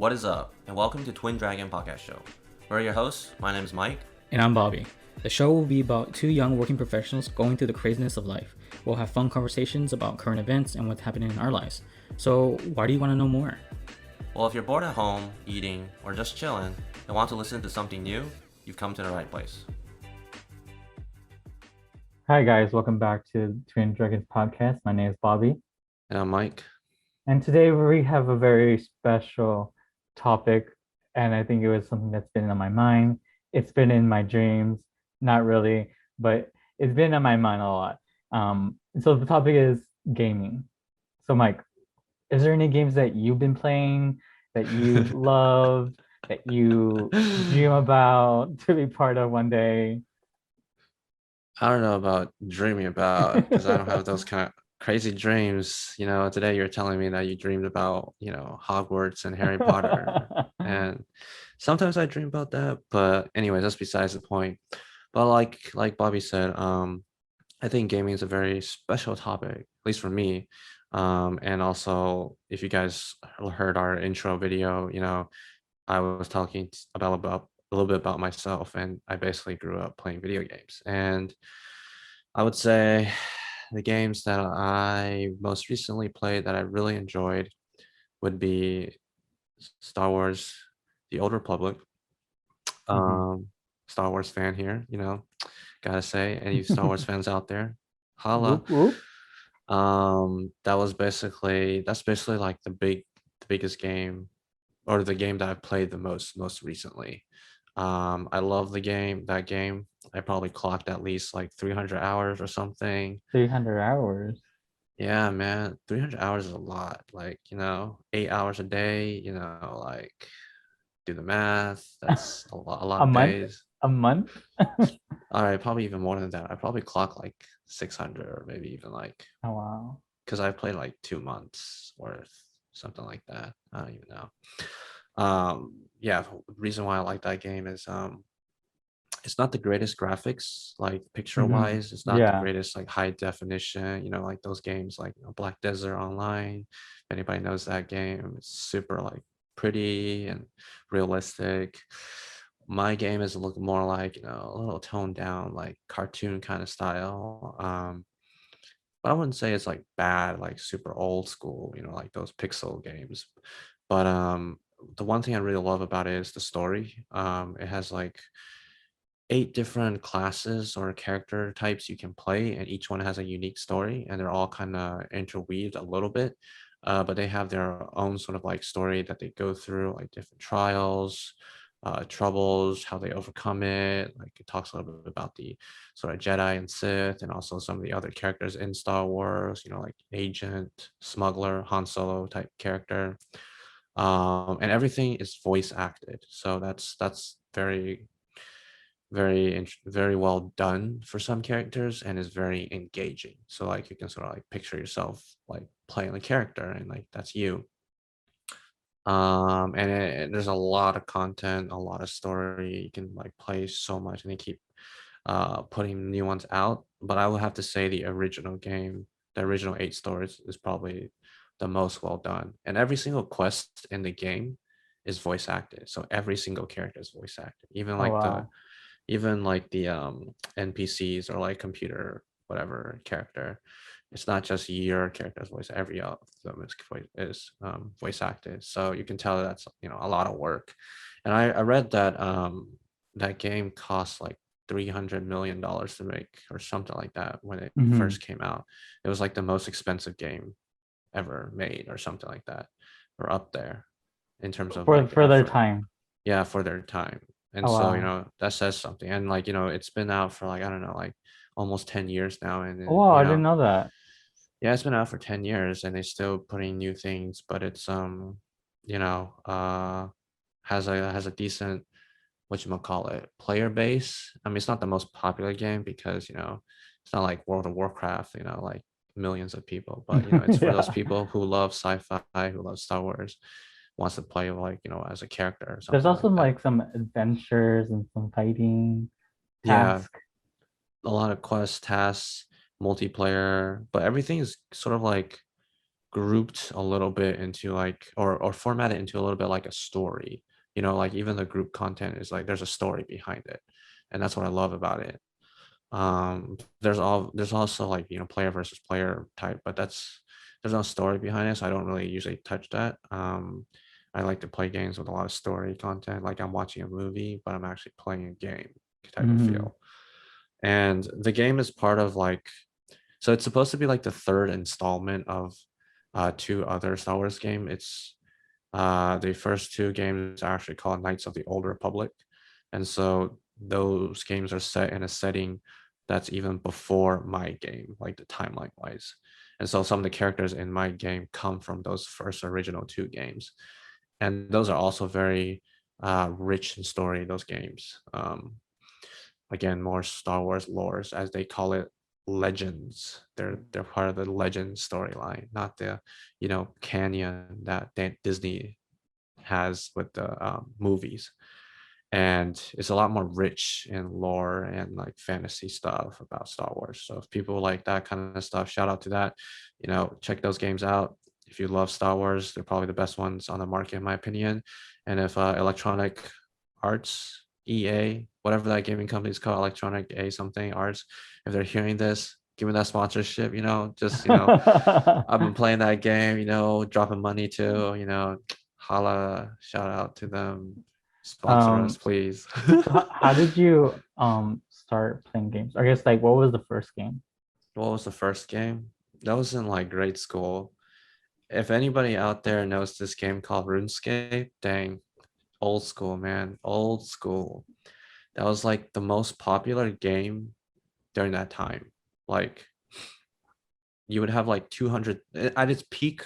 What is up, and welcome to Twin Dragon Podcast Show. We're your hosts. My name is Mike. And I'm Bobby. The show will be about two young working professionals going through the craziness of life. We'll have fun conversations about current events and what's happening in our lives. So, why do you want to know more? Well, if you're bored at home, eating, or just chilling, and want to listen to something new, you've come to the right place. Hi guys, welcome back to Twin Dragons podcast. My name is Bobby, And I'm Mike. and today we have a very special topic, and I think it was something that's been on my mind. It's been in my dreams, not really, but it's been on my mind a lot. So the topic is gaming. So Mike, is there any games that you've been playing that you love, that you dream about to be part of one day? I don't know about dreaming about because I don't have those kind of crazy dreams. Today you're telling me that you dreamed about, Hogwarts and Harry Potter. And sometimes I dream about that. But anyways, that's besides the point. But like Bobby said, I think gaming is a very special topic, at least for me. And also, if you guys heard our intro video, I was talking about a little bit about myself, and I basically grew up playing video games. And I would say the games that I most recently played that I really enjoyed would be Star Wars, The Old Republic. Star Wars fan here, gotta say, any Star Wars fans out there, holla. Whoop, whoop. That's basically like the biggest game, or the game that I've played the most recently. I love that game. I probably clocked at least like 300 hours or something. 300 hours. Yeah, man, 300 hours is a lot. 8 hours a day, like do the math. That's a lot A of month? days. A month? All right, probably even more than that. I probably clock like 600 or maybe even like, Oh wow. because I played like 2 months worth, something like that. I don't even know. Yeah, the reason why I like that game is it's not the greatest graphics, like picture wise. It's not the Yeah. greatest like high definition, like those games like Black Desert Online. If anybody knows that game, it's super like pretty and realistic. My game is a little more like, a little toned down, like cartoon kind of style. But I wouldn't say it's like bad, like super old school, like those pixel games. But the one thing I really love about it is the story. It has like 8 different classes or character types you can play, and each one has a unique story, and they're all kind of interweaved a little bit. But they have their own sort of like story that they go through, like different trials, troubles, how they overcome it. Like it talks a little bit about the sort of Jedi and Sith, and also some of the other characters in Star Wars, like Agent, Smuggler, Han Solo type character. And everything is voice acted, so that's very well done for some characters, and is very engaging. So like you can sort of like picture yourself like playing the character, and like that's you. And there's a lot of content, a lot of story. You can like play so much, and they keep putting new ones out. But I will have to say the original game, the original 8 stories, is probably the most well done. And every single quest in the game is voice acted. So every single character is voice acted. Even Oh like wow. the NPCs, or like computer whatever character. It's not just your character's voice. Every of them is voice acted. So you can tell that's a lot of work. And I read that that game cost like $300 million to make, or something like that, when it first came out. It was like the most expensive game ever made, or something like that, or up there in terms of like For their effort. time. Yeah, for their time. And Oh so, wow. that says something. And like, it's been out for like, I don't know, like almost 10 years now. And Oh then, wow, I didn't know that. yeah, it's been out for 10 years, and they're still putting new things, but it's, you know, uh, has a decent, whatchamacallit, player base. I mean, it's not the most popular game because, it's not like World of Warcraft, like millions of people, but, it's for those Yeah. people who love sci-fi, who love Star Wars, wants to play like, as a character or There's something also like that. like some adventures and some fighting Yeah, tasks. a lot of quest tasks, multiplayer, but everything is sort of like grouped a little bit into like, or formatted into a little bit like a story. You know, like even the group content is like there's a story behind it, and that's what I love about it. There's also like, you know, player versus player type, but there's no story behind it, so I don't really usually touch that. I like to play games with a lot of story content, like I'm watching a movie, but I'm actually playing a game type of Mhm. feel. And the game is part of like, so it's supposed to be like the third installment of two other Star Wars game. It's the first two games are actually called Knights of the Old Republic, and so those games are set in a setting that's even before my game, like the timeline wise. And so some of the characters in my game come from those first original two games, and those are also very rich in story. Those games, again, more Star Wars lores, as they call it, legends. They're part of the legend storyline, not the, you know, canyon that Disney has with the movies. And it's a lot more rich in lore and like fantasy stuff about Star Wars. So if people like that kind of stuff, shout out to that. You know, check those games out. If you love Star Wars, they're probably the best ones on the market, in my opinion. And if Electronic Arts, EA, whatever that gaming company is called, Electronic A something Arts, if they're hearing this, give me that sponsorship. You know, just, you know, I've been playing that game. You know, dropping money too. You know, holla, shout out to them, sponsor us, um, please. so how did you start playing games? I guess like what was the first game? What was the first game? That was in like grade school. If anybody out there knows this game called RuneScape, dang, old school, man, old school. That was like the most popular game during that time. Like you would have like 200 at its peak.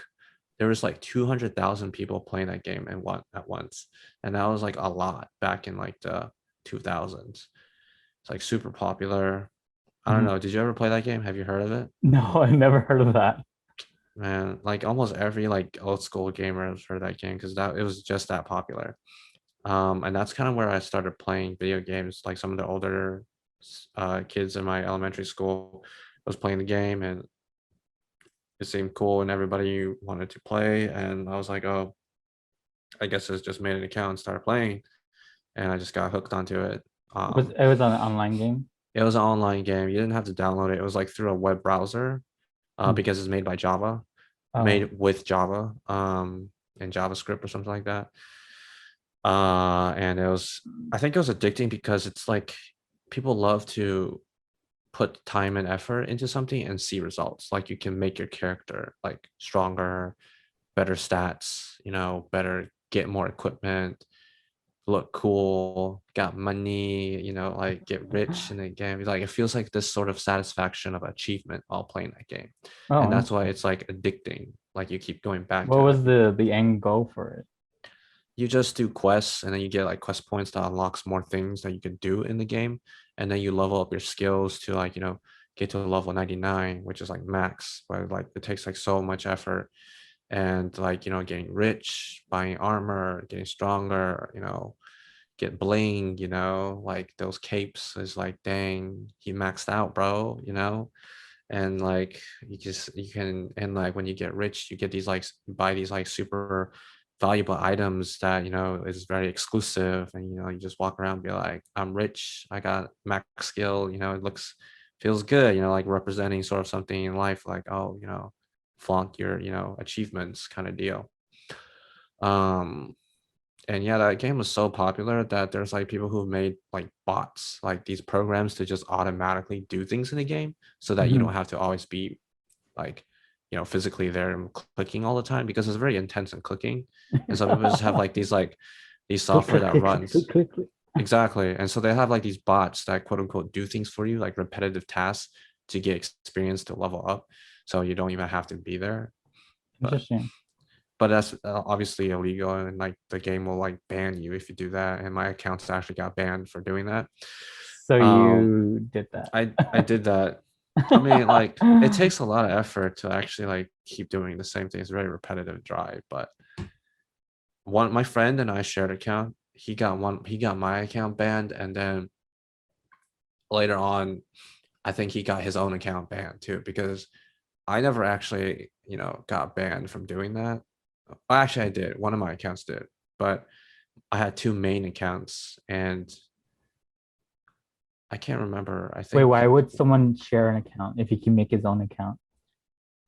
There was like 200,000 people playing that game at once, and that was like a lot back in like the 2000s. It's like super popular. I don't Mhm. know. Did you ever play that game? Have you heard of it? No, I never heard of that. Man, like almost every like old school gamer has heard of that game because that it was just that popular. And that's kind of where I started playing video games. Like some of the older kids in my elementary school was playing the game, and it seemed cool, and everybody wanted to play. And I was like, oh, I guess I just made an account and started playing, and I just got hooked onto it. Was it was an online game? It was an online game. You didn't have to download it. It was like through a web browser, Mm. because it's made by Java, Oh, made with Java, and JavaScript or something like that. And it was, I think it was addicting because it's like people love to put time and effort into something and see results. Like you can make your character like stronger, better stats, you know, better, get more equipment, look cool, got money, you know, like get rich in the game. Like it feels like this sort of satisfaction of achievement while playing that game. And oh, that's why interesting. it's like addicting. Like you keep going back What to was it. the end goal for it? You just do quests, and then you get like quest points that unlocks more things that you can do in the game. And then you level up your skills to like, you know, get to level 99, which is like max, but like it takes like so much effort. And like, you know, getting rich, buying armor, getting stronger, you know, get bling, you know, like those capes is like, dang, he maxed out, bro, you know. And like you can, and like when you get rich, you get these like buy these like super valuable items that, you know, is very exclusive. And you know, you just walk around and be like, I'm rich, I got max skill, you know, it looks, feels good, you know, like representing sort of something in life, like, oh, you know, flaunt your, you know, achievements kind of deal. um and yeah, that game was so popular that there's like people who've made like bots, like these programs to just automatically do things in the game so that you Mhm. don't have to always be like, you know, physically there and clicking all the time, because it's very intense and clicking. And some people just have like these Click, software click, that click, click, runs. click, click, click. Exactly. And so they have like these bots that quote unquote do things for you, like repetitive tasks to get experience to level up. So you don't even have to be there. But Interesting. that's obviously illegal, and like the game will like ban you if you do that. And my accounts actually got banned for doing that. So um you did that. I did that. I mean, like it takes a lot of effort to actually like keep doing the same thing. It's very repetitive drive. But one, my friend and I shared account. He got my account banned, and then later on, I think he got his own account banned too, because I never actually, got banned from doing that. Actually, I did. One of my accounts did, but I had two main accounts, and I can't remember. I Wait, why think, would someone share an account if he can make his own account?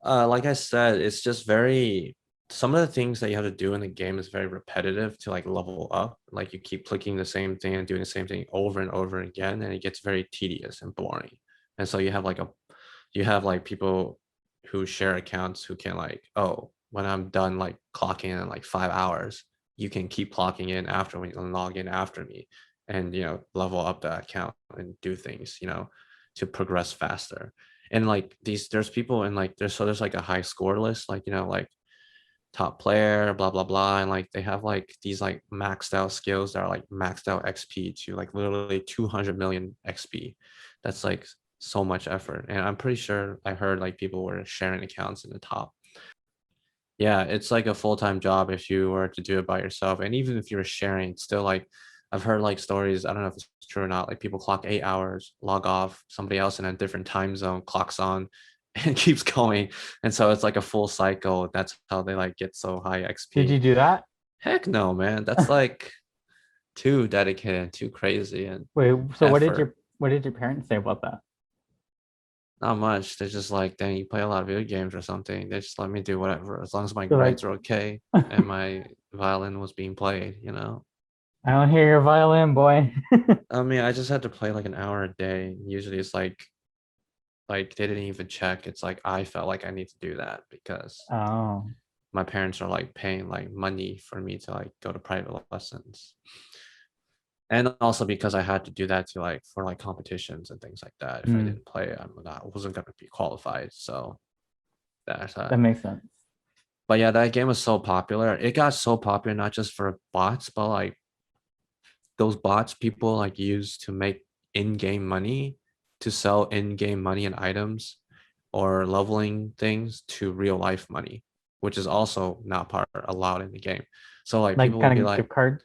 like I said, it's just very. Some of the things that you have to do in the game is very repetitive to like level up. Like you keep clicking the same thing and doing the same thing over and over again, and it gets very tedious and boring. And so you have like people who share accounts who can like, oh, when I'm done like clocking in like 5 hours, you can keep clocking in after me and log in after me, and level up the account and do things, to progress faster. And like there's people, and like there's like a high score list, like like top player, blah blah blah, and like they have like these like maxed out skills that are like maxed out XP to like literally 200 million XP. That's like so much effort, and I'm pretty sure I heard like people were sharing accounts in the top. Yeah, it's like a full-time job if you were to do it by yourself, and even if you're sharing, it's still like I've heard like stories, I don't know if it's true or not, like people clock 8 hours, log off, somebody else in a different time zone clocks on and keeps going. And so it's like a full cycle. That's how they like get so high Did you XP. do that? Heck no, man. That's like too dedicated, too crazy and Wait, so effort. what did your parents say about that? Not much. They're just like, dang, you play a lot of video games or something. They just let me do whatever, as long as my They're like, grades are okay and my violin was being played. I don't hear your violin, boy. I mean, I just had to play like an hour a day. Usually it's like they didn't even check. It's like I felt like I need to do that because Oh, my parents are like paying like money for me to like go to private lessons. And also because I had to do that to like for like competitions and things like that. If I hmm, didn't play, I wasn't gonna be qualified. So that's that makes sense. but yeah, that game was so popular. It got so popular not just for bots, but like those bots people like use to make in-game money, to sell in-game money and items or leveling things to real life money, which is also not part allowed in the game. So like Like people would be kind of like, gift cards.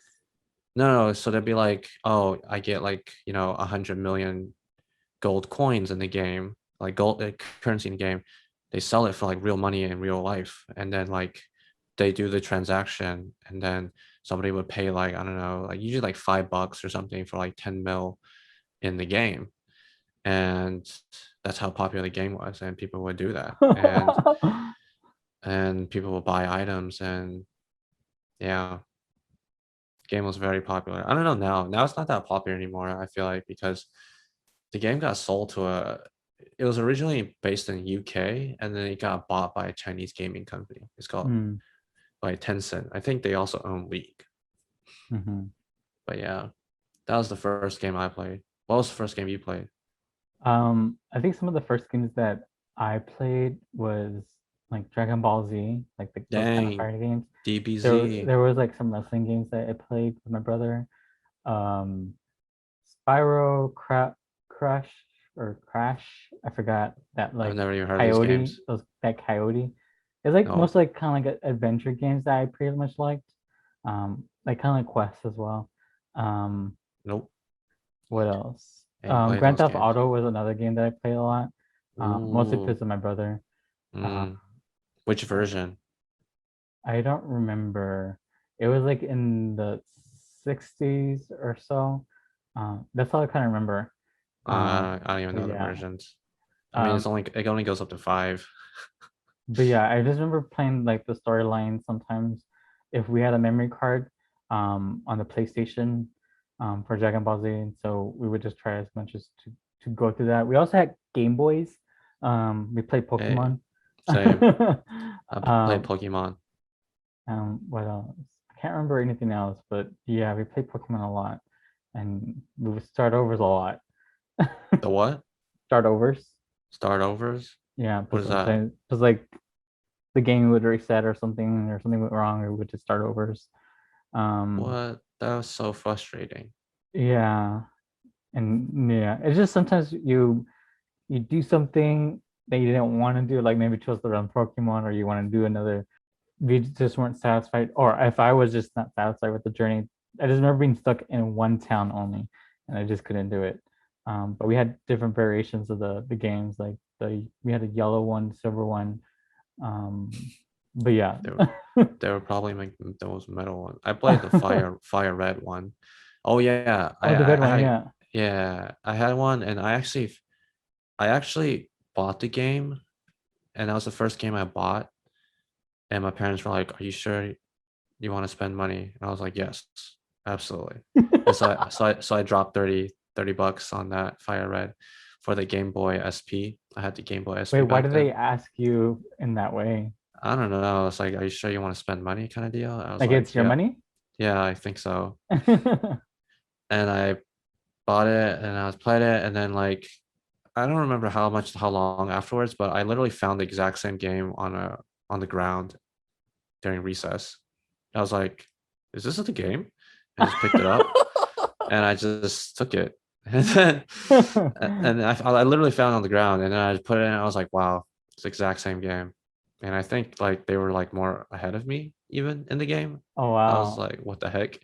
no, so they'd be like, oh, I get like 100 million gold coins in the game, like gold currency in the game. They sell it for like real money in real life, and then like they do the transaction, and then somebody would pay like I don't know, like usually like $5 or something for like 10 mil in the game, and that's how popular the game was, and people would do that, and people would buy items, and yeah, the game was very popular. I don't know now. Now it's not that popular anymore. I feel like because the game got sold to a. It was originally based in UK, and then it got bought by a Chinese gaming company. It's called Hmm, by Tencent. I think they also own League. mhm. But yeah, that was the first game I played. What was the first game you played? I think some of the first games that I played was like Dragon Ball Z, like those kind of Dang, fighting games. DBZ. There was like some wrestling games that I played with my brother. Um, Spyro, Crush or Crash. I forgot that I've like never even heard of these Coyote. games. That Coyote. It's like No, most like kind of like adventure games that I pretty much liked. Like kind of like quests as well. Um, nope. what else? Ain't played Grand those Theft games. Auto was another game that I played a lot. Mostly Ooh. because of my brother. Uh, Mm. Which version? I don't remember. It was like in the 60s or so. That's all I kind of remember. I don't even But know the yeah. versions. I mean, Um, it only goes up to 5. but yeah, I just remember playing like the storyline sometimes if we had a memory card on the PlayStation for Dragon Ball Z. And so we would just try as much as to go through that. We also had Game Boys. We played Hey, Pokemon. same. I played um, Pokemon. what else? I can't remember anything else, but yeah, we played Pokemon a lot, and we would start overs a lot. The what? Start overs, Start overs? yeah, What because is that? sometimes because like the game would reset or something went wrong, or we would just start overs. What? That was so frustrating. Yeah, and yeah, it's just sometimes you do something that you didn't want to do, like maybe choose the wrong Pokemon, or you want to do another. We just weren't satisfied, or if I was just not satisfied with the journey, I just remember being stuck in one town only, and I just couldn't do it. But we had different variations of the games, like we had a yellow one, silver one. But yeah. They were probably like those metal ones. I played the fire red one. Oh yeah, Oh, the red one, had, yeah. yeah, I had one, and I actually bought the game, and that was the first game I bought. And my parents were like, "Are you sure you want to spend money?" And I was like, "Yes, absolutely." And so I dropped 30 bucks on that fire red for the Game Boy SP. I had the Game Boy SP Wait, why back did then. they ask you in that way? I don't know. It's like, "Are you sure you want to spend money?" kind of deal. I was Like like, it's your "Yeah, money? yeah, I think so." And I bought it and I was played it, and then like I don't remember how long afterwards, but I literally found the exact same game on the ground during recess. I was like, "Is this the game?" I just picked it up and I just took it. And then and I literally found it on the ground, and then I put it in and I was like, "Wow, it's the exact same game." And I think like they were like more ahead of me even in the game. Oh I was wow. like, "What the heck?"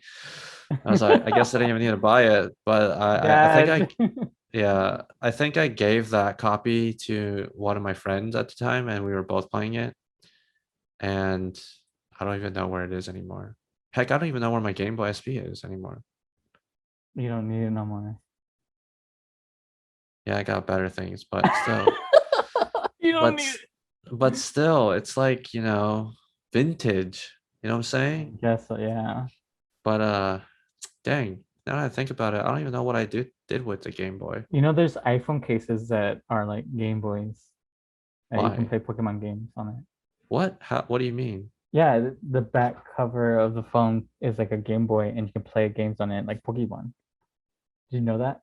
I was like, I guess I didn't even need to buy it, but I think Dad. yeah, I think I gave that copy to one of my friends at the time, and we were both playing it. And I don't even know where it is anymore. Heck, I don't even know where my Game Boy SP is anymore. You don't need it no more. Yeah, I got better things, but still, You don't but need s- but still, it's like, vintage. You know what I'm saying? it. Guess so, yeah. But dang, now that I think about it, I don't even know what I did with the Game Boy. You know, there's iPhone cases that are like Game Boys that you can Why? play Pokemon games on it. What? What do you mean? Yeah, the back cover of the phone is like a Game Boy, and you can play games on it like Pokemon. Did you know that?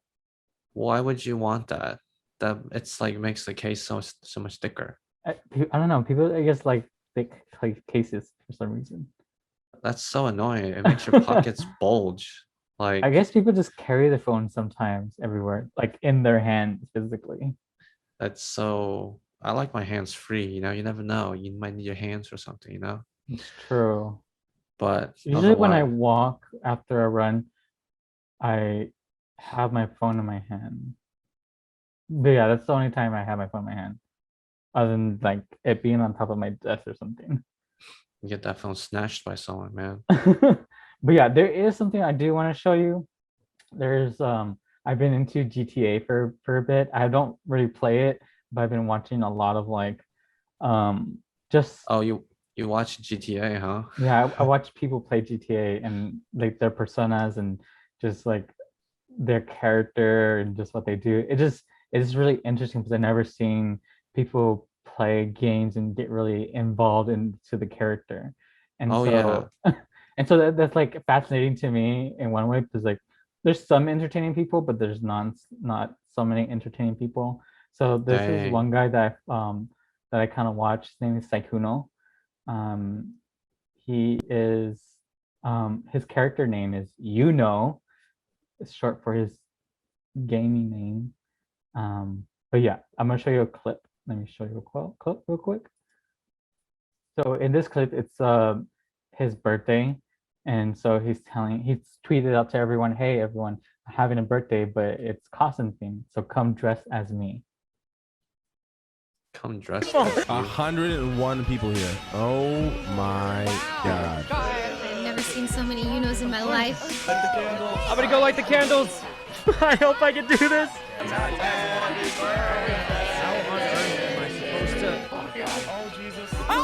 Why would you want that? That it's like makes the case so much thicker. I don't know. People, I guess, like thick like cases for some reason. That's so annoying. It makes your pockets bulge. I Like guess people just carry the phone sometimes everywhere, like in their hands physically. that's so. I like my hands free. You never know. You might need your hands for something. It's true. But Usually when I otherwise, walk after a run, I have my phone in my hand. But yeah, that's the only time I have my phone in my hand, other than like it being on top of my desk or something. you get that phone snatched by someone, man. But yeah, there is something I do want to show you. There's I've been into GTA for a bit. I don't really play it, but I've been watching a lot of like just Oh, you watch GTA, huh? yeah, I watch people play GTA and like their personas and just like their character and just what they do. It's really interesting because I've never seen people play games and get really involved into the character. And Oh yeah, so and so that's like fascinating to me in one way because like there's some entertaining people, but there's not so many entertaining people. So this is dang. one guy that I kind of watch. His name is Sykkuno. Um, he is his character name is It's short for his gaming name. But yeah, I'm gonna show you a clip. Let me show you a clip real quick. So in this clip, it's his birthday, and so he's tweeted out to everyone, "Hey everyone, I'm having a birthday, but it's costume themed, so come dress as me." Come dressed as you. 101 people here. Oh my god. I've never seen so many Unos in my life. I'm gonna go light the candles. I hope I can do this. How on earth am I supposed to? Oh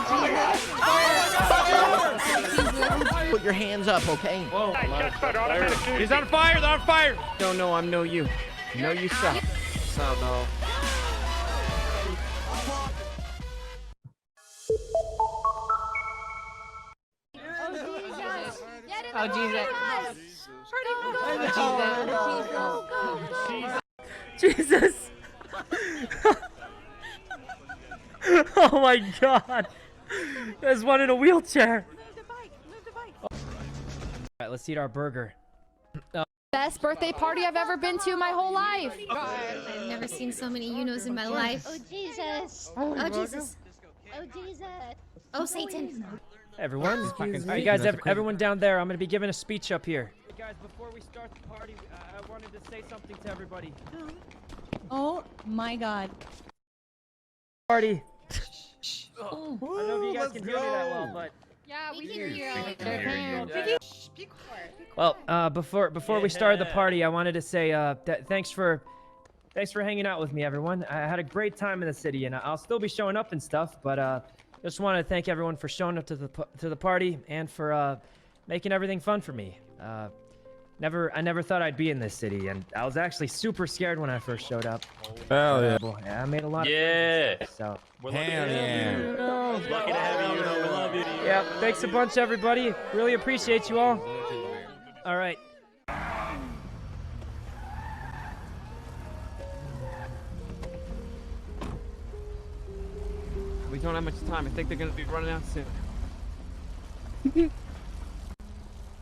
Jesus! Put your hands up, okay? Whoa! He's on fire. They're on fire. No, I'm no you. No, you suck. So no. Oh, Jesus. Jesus. Oh my God. There's one in a wheelchair. All right, let's eat our burger. Best birthday party I've ever been to my whole life. I've never seen so many Unos in my life. Oh Jesus! Oh, Jesus. Oh Jesus! Oh, Satan. Everyone, all right, you guys, everyone down there, I'm gonna be giving a speech up here. Hey guys, before we start the party, I wanted to say something to everybody. Oh my God. Party. I don't know if you guys can hear me that well, but Yeah, we can hear you. well, before we started the party, I wanted to say thanks for hanging out with me, everyone. I had a great time in the city, and I'll still be showing up and stuff. But just want to thank everyone for showing up to the party and for making everything fun for me. I never thought I'd be in this city, and I was actually super scared when I first showed up. Hell yeah. Well, yeah, I made a lot of friends, so Hell yeah. Lucky to have you. We love you. yeah, thanks a bunch, everybody. Really appreciate you all. All right. We don't have much time. I think they're gonna be running out soon.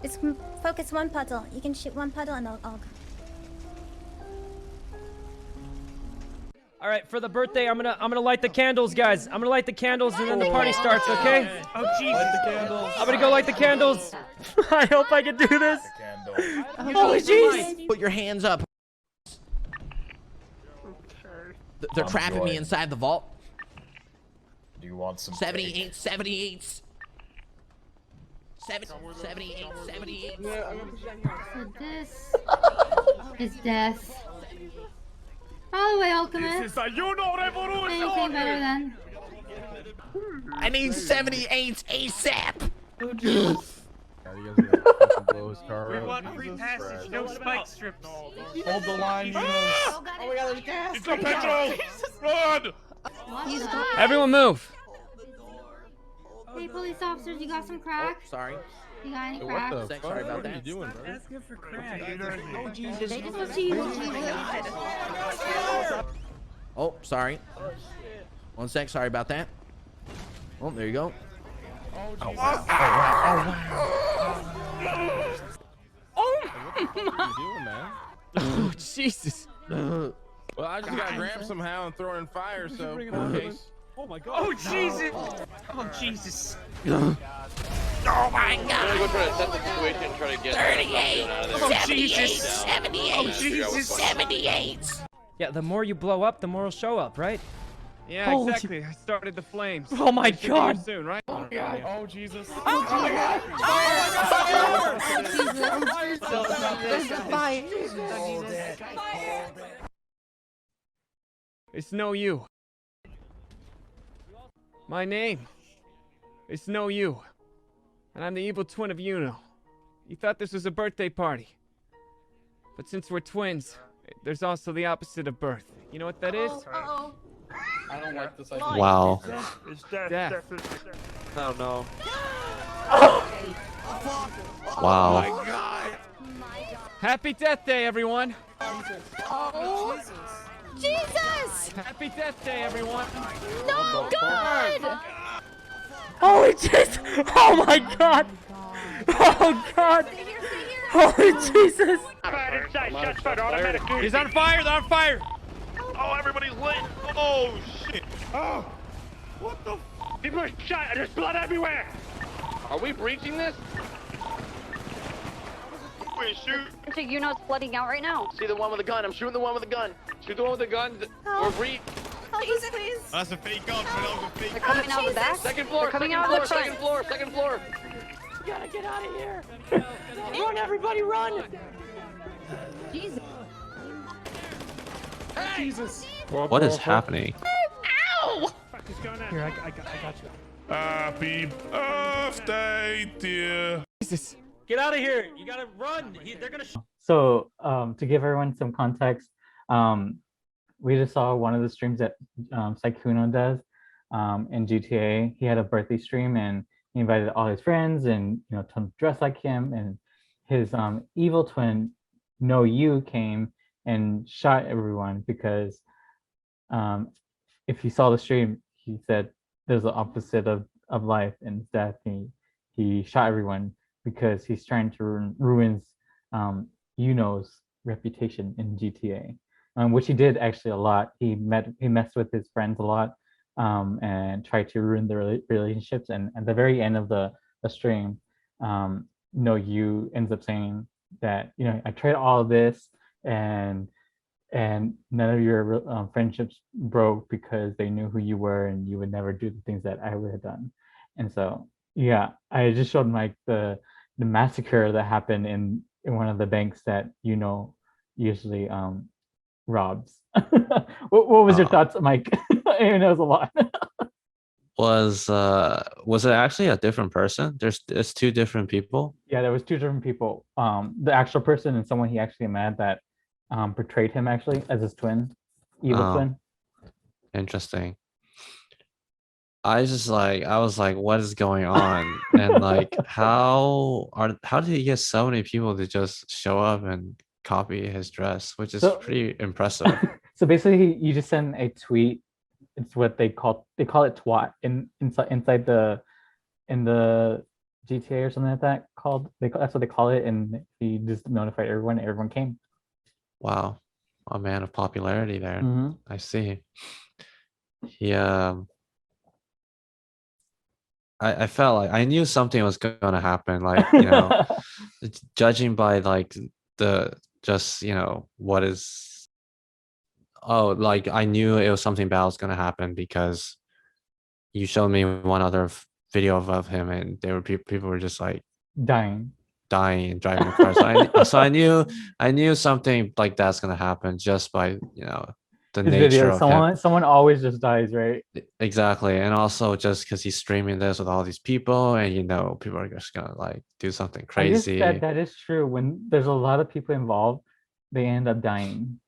Just focus one puddle. You can shoot one puddle and I'll All right, for the birthday, I'm gonna light the candles, guys. I'm gonna light the candles, and then the party starts. Okay? Oh Jesus! I'm gonna go light the candles. I hope I can do this. Oh, jeez! Put your hands up. They're trapping me inside the vault. Do you want some 78, 78. 78, 78. So this is death. By the way, Alchemist. Anything better than? I need 78 ASAP. We want free passage, no spike strips. Hold the line, you know. Oh my god, there's gas. It's the petrol. Run! Everyone move. Hey, police officers, you got some crack? Sorry. You got any What crack? the fuck? Sorry about What are you that. doing, bro? That's good for crack. Oh Jesus. They just want to see you. Oh, sorry. 1 sec. Sorry about that. Oh, there you go. What are you doing, man? Oh Jesus! Well, I just gotta grab somehow and throw it in fire, so in case. Oh my god. Oh Jesus! Oh Jesus! Oh my I'm God. gonna go try to set the situation and try to get 38, out of there. 78, Jesus. 78, Oh, Jesus. 78. Yeah, the more you blow up, the more it'll show up, right? Yeah, Holy- exactly. I started the flames. Oh my Should be here God. Soon, right? Oh Jesus. It's no you. My name is No You, and I'm the evil twin of Yuno. You thought this was a birthday party, but since we're twins, there's also the opposite of birth. You know what that is? Uh-oh. I don't like this idea. Wow. Death. Oh no. Wow. Happy Death Day, everyone! Oh, Jesus! Happy Death Day, everyone! No, God! Holy Jesus! Oh my God! Oh God! Holy Jesus! He's on fire! They're on fire! Oh, everybody's lit. Oh shit. Oh. What the? People are shot. There's blood everywhere. Are we breaching this? Wait, shoot. Sykkuno'S flooding out right now. See the one with the gun. I'm shooting the one with the gun. Shoot the one with the gun. Or breach. Help us, please. That's a fake gun. That was a fake They're coming out the back. Second floor. They're coming second out floor. the front. Second floor. Second floor. Gotta get out of here! Run, everybody, run! Jesus. Jesus. What is happening? Here, I got you. Happy birthday, dear. Jesus! Get out of here! You gotta run! They're gonna. So to give everyone some context, we just saw one of the streams that Sykkuno does in GTA. He had a birthday stream and he invited all his friends and to dress like him. And his evil twin, No You, came and shot everyone because if you saw the stream, he said there's the opposite of life and death. He shot everyone because he's trying to ruin Yuno's reputation in GTA, which he did actually a lot. He messed with his friends a lot and tried to ruin their relationships. And at the very end of the stream, No You ends up saying that I tried all of this and and none of your friendships broke because they knew who you were and you would never do the things that I would have done. And so, yeah, I just showed like the massacre that happened in one of the banks that usually robs. What was your thoughts, Mike? I know it was a lot. Was it actually a different person? There's two different people. Yeah, there was two different people. The actual person and someone he actually met that portrayed him actually as his twin, evil Oh, twin. interesting. I was like, what is going on? And like, how did he get so many people to just show up and copy his dress, which is So- pretty impressive. So basically, you just send a tweet. It's what they call it twat inside in the GTA or something like that called. That's what they call it, and he just notified everyone. Everyone came. Wow, a man of popularity there. Mhm. I see. He I felt like I knew something was gonna happen. Like, judging by like the just what is like I knew it was something bad was gonna happen because you showed me one other video of him and there were people were just like Dying. and driving the car. So I knew something like that's gonna happen just by the His nature video. of him. Someone always just dies, right? Exactly, and also just because he's streaming this with all these people, and people are just gonna like do something I guess crazy. that is true. When there's a lot of people involved, they end up dying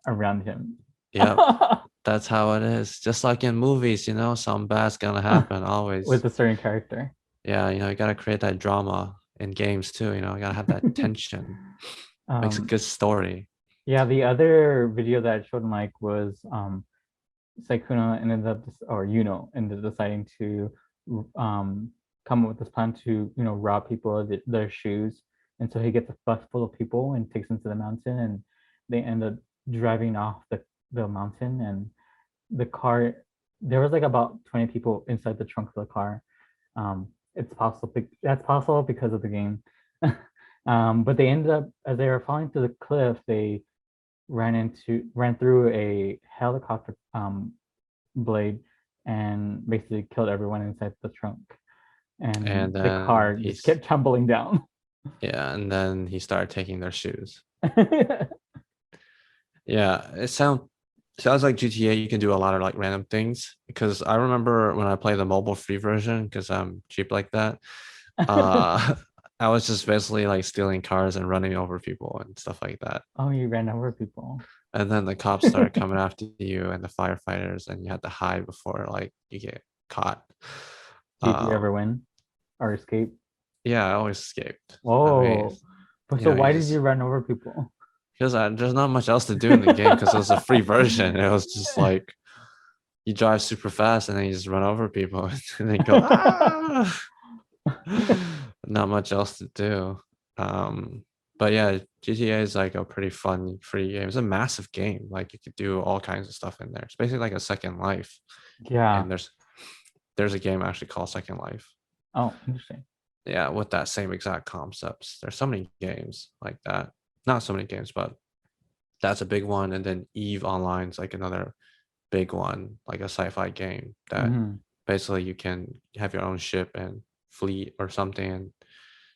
around him. Yep, that's how it is. Just like in movies, something bad's gonna happen always. With a certain character. Yeah, you gotta create that drama in games too. You gotta have that tension. Makes a good story. Yeah, the other video that I showed Mike was Sykkuno ended up ended up deciding to come up with this plan to rob people of their shoes, and so he gets a bus full of people and takes them to the mountain, and they end up driving off the mountain, and the car, there was like about 20 people inside the trunk of the car. It's possible that's possible because of the game. But they ended up, as they were falling to the cliff, they ran through a helicopter blade and basically killed everyone inside the trunk, and the then car just kept tumbling down. Yeah, and then he started taking their shoes. Yeah, it sounds like GTA. You can do a lot of like random things because I remember when I played the mobile free version because I'm cheap like that. I was just basically like stealing cars and running over people and stuff like that. Oh, you ran over people. And then the cops started coming after you and the firefighters, and you had to hide before like you get caught. Did you ever win or escape? Yeah, I always escaped. Oh, so why did you run over people? Because there's not much else to do in the game because it was a free version. It was just like you drive super fast and then you just run over people and they go, ah! Not much else to do. But yeah, GTA is like a pretty fun free game. It's a massive game. Like you could do all kinds of stuff in there. It's basically like a Second Life. Yeah. And there's a game actually called Second Life. Oh, interesting. Yeah, with that same exact concepts. There's so many games like that. Not so many games, but that's a big one. And then Eve Online is like another big one, like a sci-fi game that basically you can have your own ship and fleet or something. And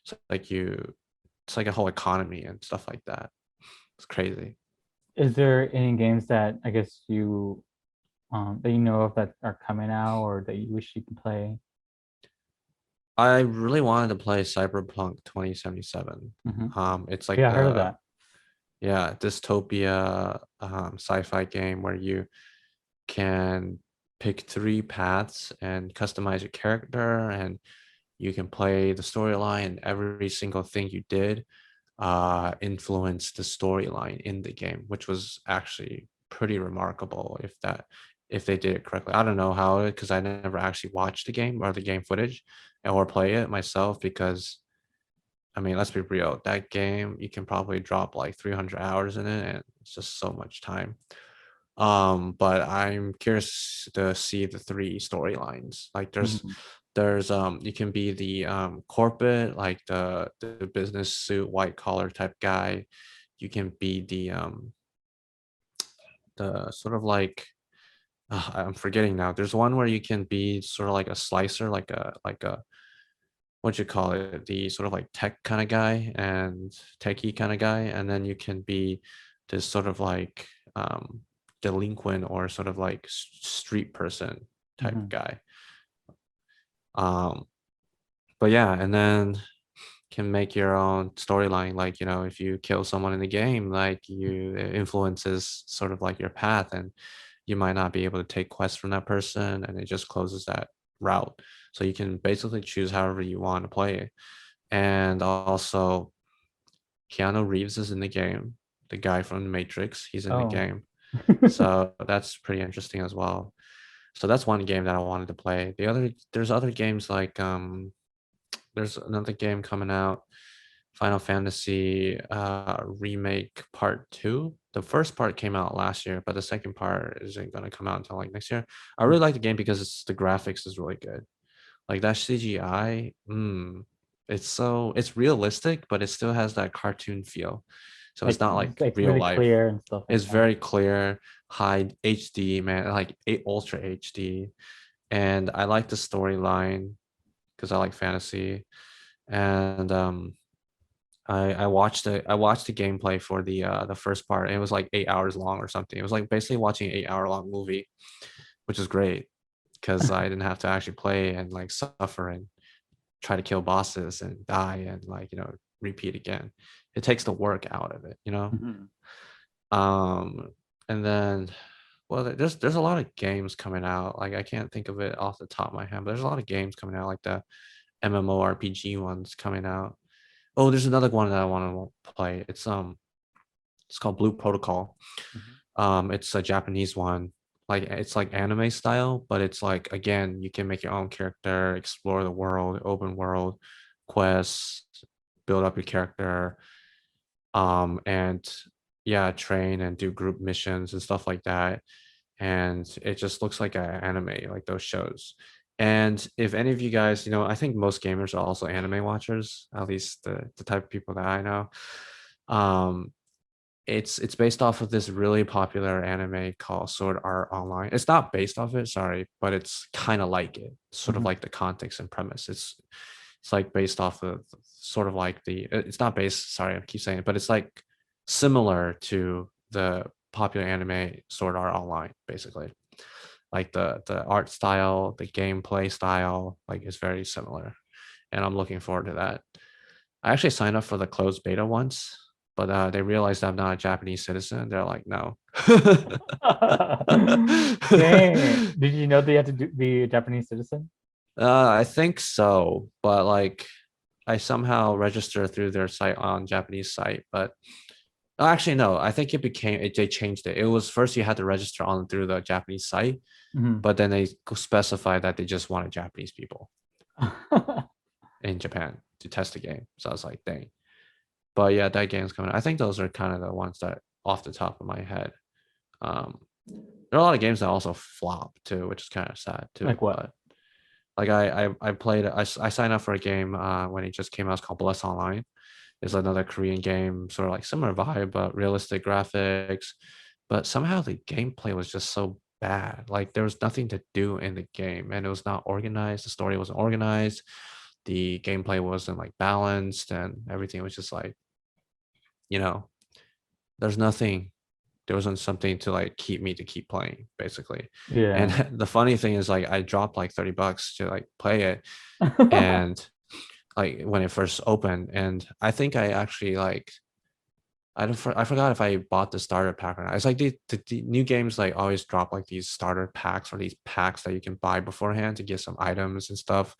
it's like a whole economy and stuff like that. It's crazy. Is there any games that I guess you that you know of that are coming out or that you wish you could play? I really wanted to play Cyberpunk 2077. It's like I heard of that. Yeah, dystopia sci-fi game where you can pick 3 paths and customize your character, and you can play the storyline, and every single thing you did influenced the storyline in the game, which was actually pretty remarkable if they did it correctly. I don't know how, because I never actually watched the game or the game footage or play it myself, because I mean, let's be real, that game you can probably drop like 300 hours in it and it's just so much time. But I'm curious to see the 3 storylines. Like there's you can be the corporate, like the business suit white collar type guy. You can be the the sort of like I'm forgetting now. There's one where you can be sort of like a slicer, like a what you call it, the sort of like tech kind of guy and techie kind of guy, and then you can be this sort of like delinquent or sort of like street person type guy. But yeah, and then can make your own storyline. Like, you know, if you kill someone in the game, like it influences sort of like your path, and you might not be able to take quests from that person, and it just closes that route. So you can basically choose however you want to play it. And also, Keanu Reeves is in the game, the guy from the Matrix. He's in the game. So that's pretty interesting as well. So that's one game that I wanted to play. There's other games like there's another game coming out, Final Fantasy Remake Part 2. The first part came out last year, but the second part isn't going to come out until like next year. I really like the game because the graphics is really good. Like that CGI, it's realistic, but it still has that cartoon feel. So it's not like real really life. Clear and stuff. It's very clear, high HD, man, like ultra HD. And I like the storyline because I like fantasy. And I watched the gameplay for the first part. And it was like 8 hours long or something. It was like basically watching an 8-hour-long movie, which is great because I didn't have to actually play and like suffer and try to kill bosses and die and like, you know, repeat again. It takes the work out of it, you know. And then, well, there's a lot of games coming out. Like I can't think of it off the top of my head, but there's a lot of games coming out, like the MMORPG ones coming out. Oh, there's another one that I want to play. It's called Blue Protocol. It's a Japanese one. Like it's like anime style, but it's like, again, you can make your own character, explore the world, open world, quests, build up your character, and yeah, train and do group missions and stuff like that. And it just looks like an anime, like those shows. And if any of you guys, you know, I think most gamers are also anime watchers, at least the type of people that I know. It's based off of this really popular anime called Sword Art Online. It's not based off it, sorry, but it's kind of like it, sort of like the context and premise. It's like based off of sort of like it's not based, sorry, I keep saying it, but it's like similar to the popular anime Sword Art Online, basically. Like the art style, the gameplay style, like is very similar. And I'm looking forward to that. I actually signed up for the closed beta once, but they realized I'm not a Japanese citizen. They're like, no. Dang. Did you know that you had to be a Japanese citizen? I think so, but like I somehow registered through their site on Japanese site, but actually no, I think they changed it. It was first you had to register on through the Japanese site, but then they specified that they just wanted Japanese people in Japan to test the game. So I was like, dang. But yeah, that game's coming. I think those are kind of the ones that off the top of my head. There are a lot of games that also flop too, which is kind of sad too. Like what? But, like I signed up for a game when it just came out. It's called Bless Online. It's another Korean game, sort of like similar vibe, but realistic graphics. But somehow the gameplay was just so bad. Like there was nothing to do in the game, and it was not organized. The story wasn't organized. The gameplay wasn't like balanced, and everything was just like, you know, there wasn't something to like keep playing, basically. Yeah. And the funny thing is, like, I dropped like $30 to like play it, and like when it first opened, and I think I actually like I forgot if I bought the starter pack or not. It's like the new games like always drop like these starter packs or these packs that you can buy beforehand to get some items and stuff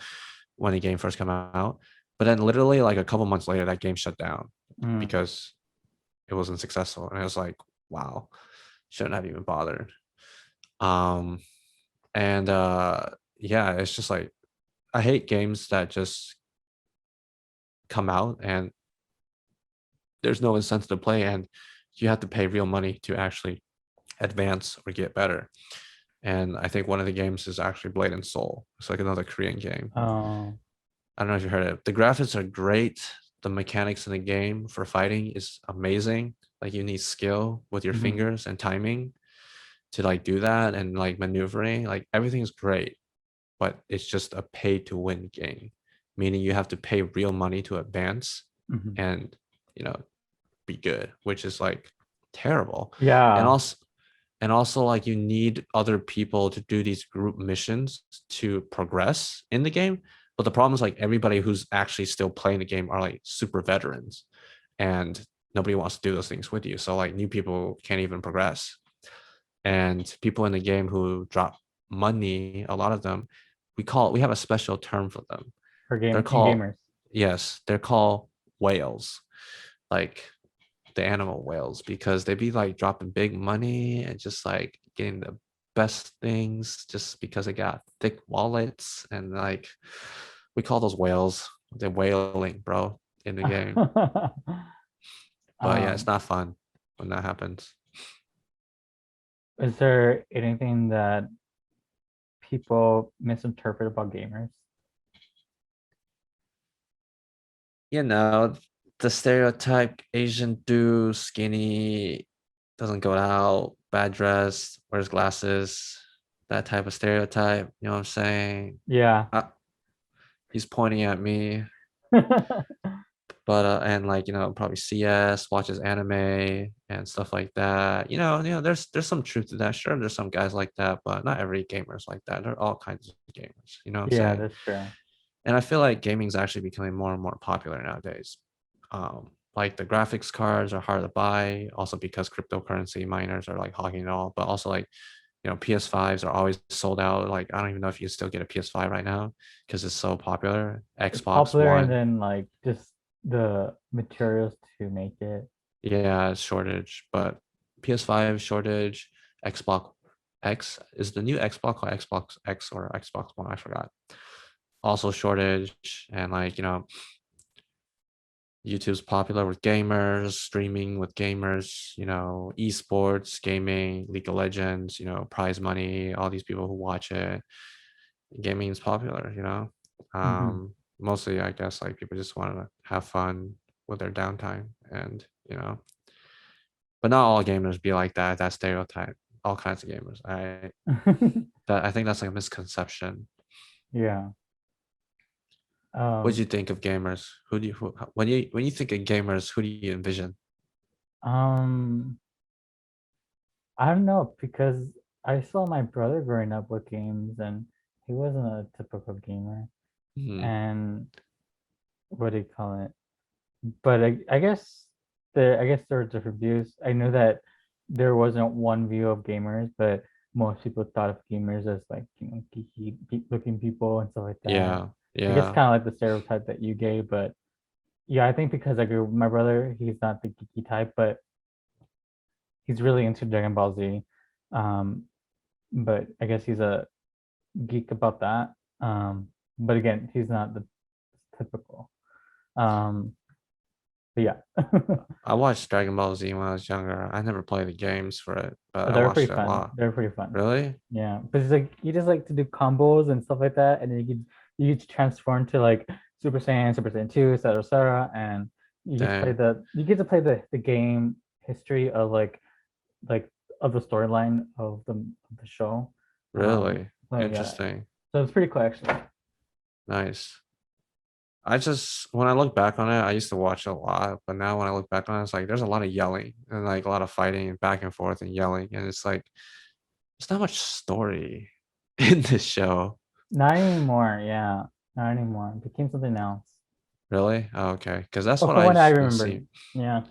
when the game first come out. But then literally like a couple months later, that game shut down because it wasn't successful. And I was like, wow, shouldn't have even bothered. Yeah, it's just like, I hate games that just come out and there's no incentive to play, and you have to pay real money to actually advance or get better. And I think one of the games is actually Blade and Soul. It's like another Korean game. Oh. I don't know if you heard it. The graphics are great. The mechanics in the game for fighting is amazing. Like you need skill with your fingers and timing. to like do that and like maneuvering, like everything's great, but it's just a pay to win game, meaning you have to pay real money to advance Mhm. and be good, which is like terrible. Yeah. And also like you need other people to do these group missions to progress in the game. But the problem is like everybody who's actually still playing the game are like super veterans, and nobody wants to do those things with you. So like new people can't even progress. And people in the game who drop money, a lot of them, we have a special term for them. For They're called gamers. yes, they're called whales. Like the animal whales, because they be like dropping big money and just like getting the best things just because they got thick wallets, and like we call those whales. They're whaling, bro, in the game. But yeah, it's not fun when that happens. Is there anything that people misinterpret about gamers? The stereotype Asian dude, skinny, doesn't go out, bad dress, wears glasses, that type of stereotype. You know what I'm saying? Yeah. He's pointing at me. But and like probably CS, watches anime and stuff like that. There's some truth to that. Sure, there's some guys like that, but not every gamer is like that. There are all kinds of gamers. You know what I'm Yeah, saying? that's true. And I feel like gaming is actually becoming more and more popular nowadays. Like the graphics cards are hard to buy, also because cryptocurrency miners are like hogging it all. But also like PS5s are always sold out. Like I don't even know if you still get a PS5 right now because it's so popular. It's Xbox popular, One, and then like just the materials to make it. yeah, shortage. But PS5 shortage. Xbox X is the new Xbox called Xbox X or Xbox One, I forgot. Also shortage, and like YouTube's popular with gamers, streaming with gamers, esports, gaming, League of Legends, prize money, all these people who watch it. Gaming is popular, Mhm. Mostly I guess like people just want to have fun with their downtime, and but not all gamers be like that stereotype. All kinds of gamers. I think that's like a misconception. Yeah. What do you think of gamers? When you think of gamers, who do you envision? I don't know, because I saw my brother growing up with games, and he wasn't a typical gamer. Mhm. And what do you call it? But I guess there are different views. I know that there wasn't one view of gamers, but most people thought of gamers as like geeky looking people and stuff like that. Yeah, I guess yeah. kind of like the stereotype that you gave, but yeah, I think because I grew with my brother, he's not the geeky type, but he's really into Dragon Ball Z. But I guess he's a geek about that. But again, he's not the typical. But yeah. I watched Dragon Ball Z when I was younger. I never played the games for it, but I They're watched pretty it a fun. lot. They're pretty fun. Really? Yeah, but it's like you just like to do combos and stuff like that, and then you get to transform to like Super Saiyan 2, etc., and you get to play Dang. the game history of like of the storyline of the show. Really? Like, yeah. Interesting. So it's pretty cool actually. Nice. When I look back on it, I used to watch it a lot, but now when I look back on it, it's like there's a lot of yelling and like a lot of fighting and back and forth and yelling, and it's like there's not much story in this show. Not anymore. Yeah, not anymore. It became something else. Really? Oh, okay. Because that's Well, what from what I I've been remember. seeing. Yeah.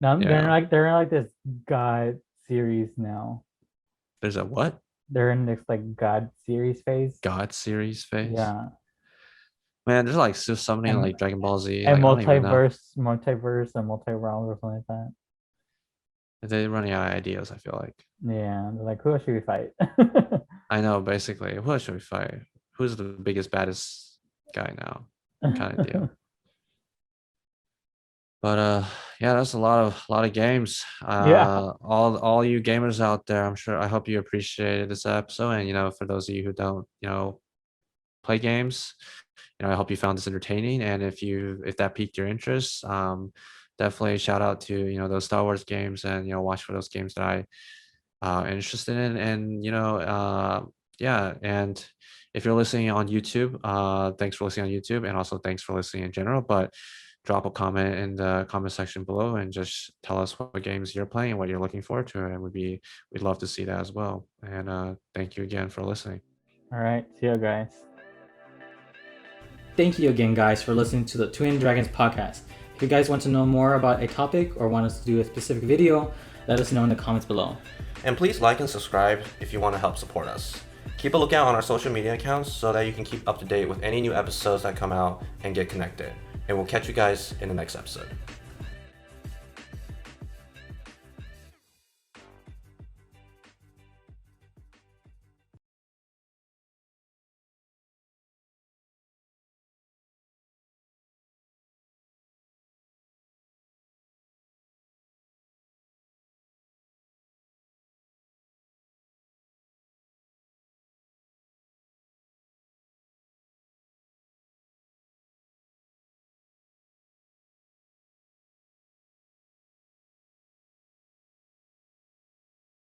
Now Yeah. they're in like this God series now. There's a what? They're in this like God series phase. God series phase? Yeah. Man, there's like just so many like Dragon Ball Z. And Like, I don't even know. multiverse and multi-realms or something like that. They're running out of ideas, I feel like. Yeah. They're like, who else should we fight? I know, basically. Who else should we fight? Who's the biggest, baddest guy now? Kind of deal. But yeah, that's a lot of games. Yeah. All you gamers out there, I hope you appreciated this episode. And for those of you who don't, play games, I hope you found this entertaining. And if that piqued your interest, definitely shout out to those Star Wars games, and watch for those games that interested in. And yeah, and if you're listening on YouTube, thanks for listening on YouTube, and also thanks for listening in general. But drop a comment in the comment section below and just tell us what games you're playing and what you're looking forward to, and we'd love to see that as well. And thank you again for listening. All right, see you guys. Thank you again, guys, for listening to the Twin Dragons podcast. If you guys want to know more about a topic or want us to do a specific video, let us know in the comments below. And please like and subscribe if you want to help support us. Keep a lookout on our social media accounts so that you can keep up to date with any new episodes that come out and get connected. And we'll catch you guys in the next episode.